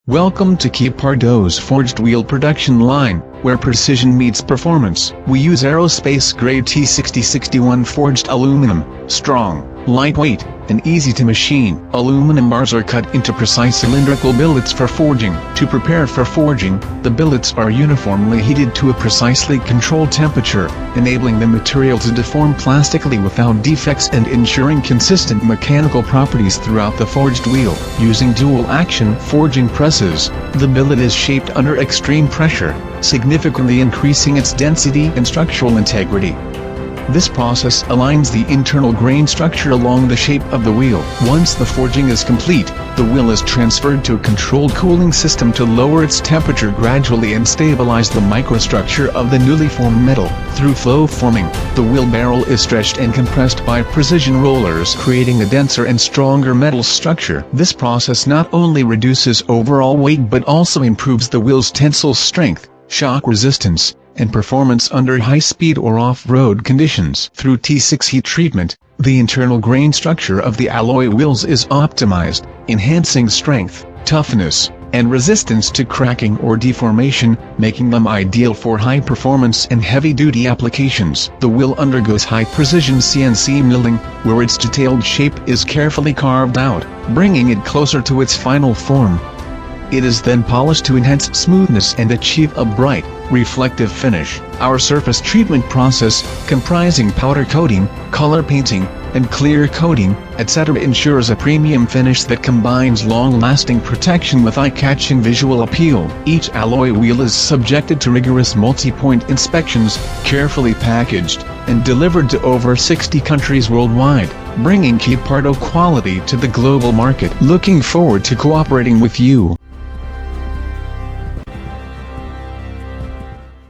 Welcome to KIPARDO's forged wheel production line, where precision meets performance. We use aerospace-grade T6061 forged aluminum, strong, lightweight, and easy to machine. Aluminum bars are cut into precise cylindrical billets for forging. To prepare for forging, the billets are uniformly heated to a precisely controlled temperature, enabling the material to deform plastically without defects and ensuring consistent mechanical properties throughout the forged wheel. Using dual-action forging presses, the billet is shaped under extreme pressure, significantly increasing its density and structural integrity. This process aligns the internal grain structure along the shape of the wheel. Once the forging is complete, the wheel is transferred to a controlled cooling system to lower its temperature gradually and stabilize the microstructure of the newly formed metal. Through flow forming, the wheel barrel is stretched and compressed by precision rollers, creating a denser and stronger metal structure. This process not only reduces overall weight but also improves the wheel's tensile strength, shock resistance, and performance under high-speed or off-road conditions. Through T6 heat treatment, the internal grain structure of the alloy wheels is optimized, enhancing strength, toughness, and resistance to cracking or deformation, making them ideal for high-performance and heavy-duty applications. The wheel undergoes high-precision CNC milling, where its detailed shape is carefully carved out, bringing it closer to its final form. It is then polished to enhance smoothness and achieve a bright, reflective finish. Our surface treatment process, comprising powder coating, color painting, and clear coating, etc., ensures a premium finish that combines long-lasting protection with eye-catching visual appeal. Each alloy wheel is subjected to rigorous multi-point inspections, carefully packaged, and delivered to over 60 countries worldwide, bringing KIPARDO quality to the global market. Looking forward to cooperating with you.